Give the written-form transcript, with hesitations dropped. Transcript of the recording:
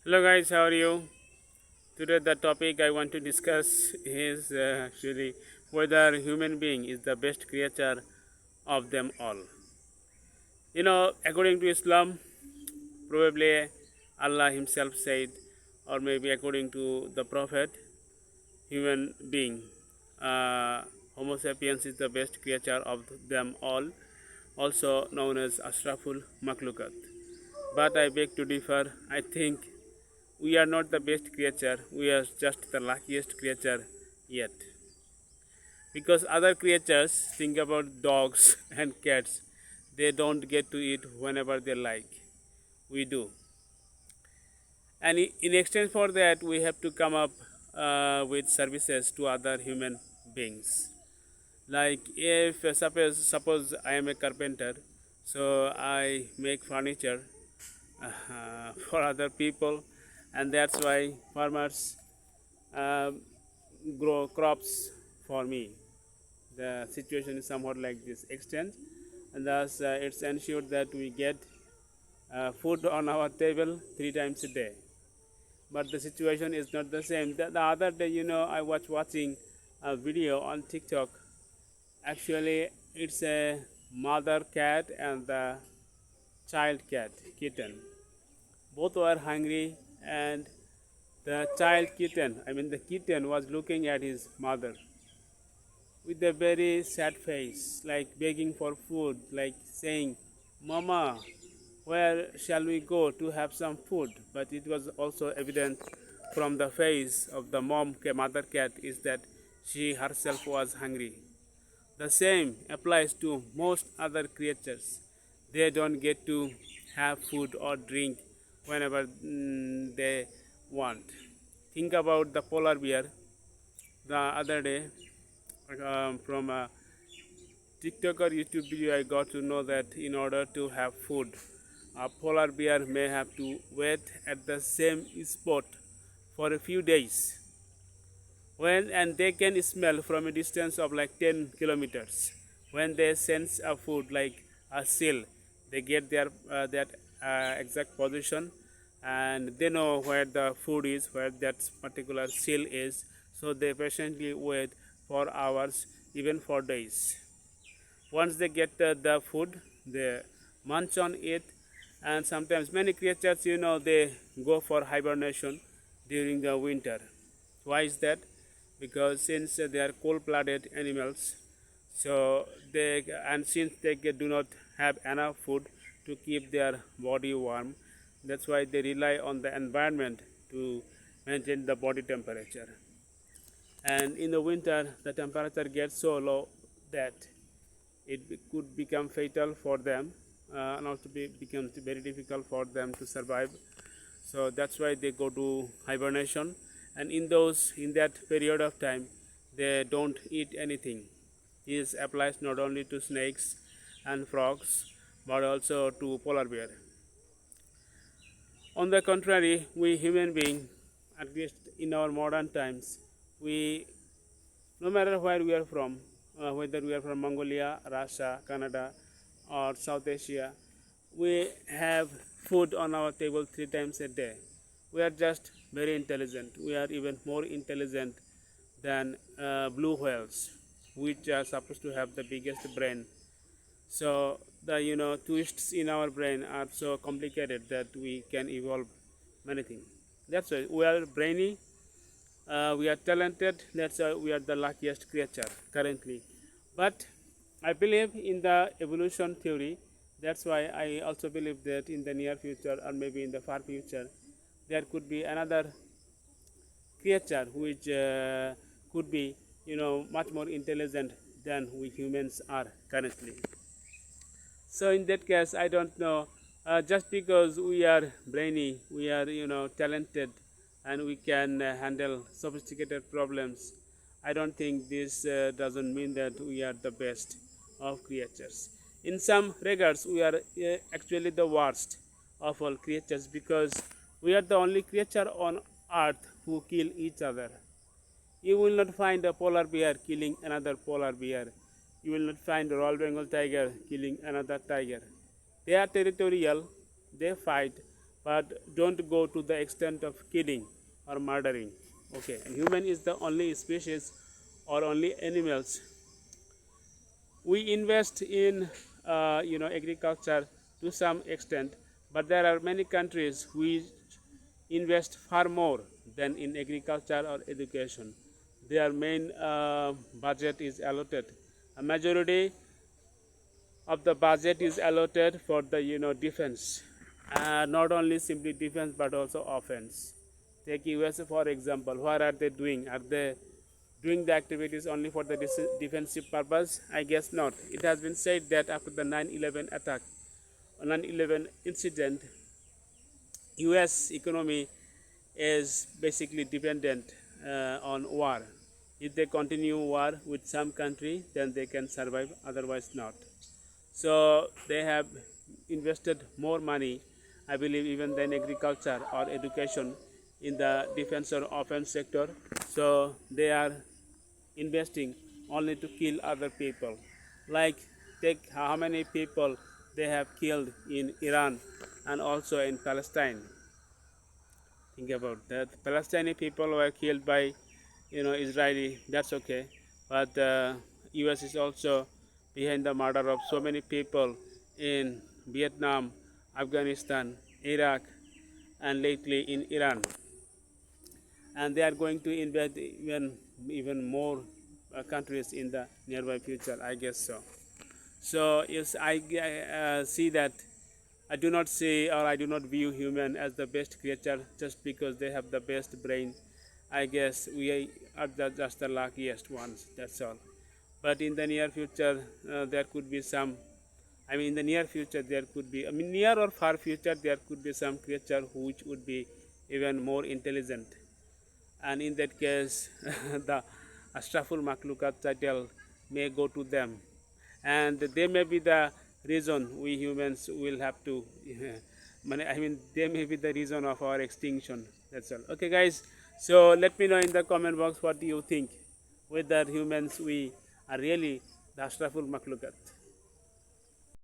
Hello guys, how are you? Today the topic I want to discuss is actually whether human being is the best creature of them all. According to Islam, probably Allah himself said, or maybe according to the Prophet, human being, uh, Homo sapiens is the best creature of them all, also known as Ashraful Makhlukat. But I beg to differ. I think we are not the best creature, we are just the luckiest creature yet. Because other creatures, think about dogs and cats, they don't get to eat whenever they like. We do. And in exchange for that, we have to come up with services to other human beings. Like if suppose I am a carpenter, so I make furniture for other people, and that's why farmers um, grow crops for me. The situation is somewhat like this exchange, and thus it's ensured that we get food on our table 3 times a day. But the situation is not the same. The other day, I was watching a video on TikTok. Actually, it's a mother cat and the child cat, kitten. Both were hungry, and the child kitten, the kitten was looking at his mother with a very sad face, like begging for food, like saying, Mama, where shall we go to have some food? But it was also evident from the face of the mother cat is that she herself was hungry. The same applies to most other creatures. They don't get to have food or drink whenever they want. Think about the polar bear. The other day, from a TikTok or YouTube video, I got to know that in order to have food, a polar bear may have to wait at the same spot for a few days. And they can smell from a distance of like 10 kilometers. When they sense a food like a seal, they get their that exact position, and they know where the food is, where that particular seal is. So they patiently wait for hours, even for days. Once they get the food, they munch on it, and sometimes many creatures, they go for hibernation during the winter. Why is that? Because since they are cold-blooded animals, so since they do not have enough food to keep their body warm, that's why they rely on the environment to maintain the body temperature. And in the winter, the temperature gets so low that it could become fatal for them, and also becomes very difficult for them to survive. So that's why they go to hibernation, and in that period of time, they don't eat anything. This applies not only to snakes and frogs, but also to polar bear. On the contrary, we human beings, at least in our modern times, we, no matter where we are from, whether we are from Mongolia, Russia, Canada, or South Asia, we have food on our table 3 times a day. We are just very intelligent. We are even more intelligent than blue whales, which are supposed to have the biggest brain. So the twists in our brain are so complicated that we can evolve many things. That's why we are brainy, we are talented. That's why we are the luckiest creature currently. But I believe in the evolution theory. That's why I also believe that in the near future, or maybe in the far future, there could be another creature which could be much more intelligent than we humans are currently. So in that case, I don't know. Just because we are brainy, we are talented, and we can handle sophisticated problems, I don't think this doesn't mean that we are the best of creatures. In some regards, we are actually the worst of all creatures, because we are the only creature on earth who kill each other. You will not find a polar bear killing another polar bear. You will not find a Royal Bengal tiger killing another tiger. They are territorial, they fight, but don't go to the extent of killing or murdering. Okay, and human is the only species or only animals. We invest in agriculture to some extent, but there are many countries which invest far more than in agriculture or education. Their main budget is allotted. A majority of the budget is allotted for the defense, not only simply defense but also offense. Take USA for example. What are they doing? Are they doing the activities only for the defensive purpose? I guess not. It has been said that after the 9/11 attack, 9/11 incident, US economy is basically dependent on war. If they continue war with some country, then they can survive, otherwise not. So they have invested more money, I believe, even than agriculture or education in the defense or offense sector. So they are investing only to kill other people. Like, take how many people they have killed in Iran and also in Palestine. Think about that. Palestinian people were killed by Israeli. That's okay, but U.S. is also behind the murder of so many people in Vietnam, Afghanistan, Iraq, and lately in Iran. And they are going to invade even more countries in the nearby future, I guess so. So yes, I see that I do not say, or I do not view human as the best creature just because they have the best brain. I guess we are just the luckiest ones, that's all. But in the near future, there could be some, in the near future, there could be, near or far future, there could be some creature which would be even more intelligent. And in that case, the Ashraful Makhlukat title may go to them. And they may be the reason we humans will have to, they may be the reason of our extinction. That's all. Okay, guys. So let me know in the comment box what do you think, whether humans we are really the Ashraful Makhlukat.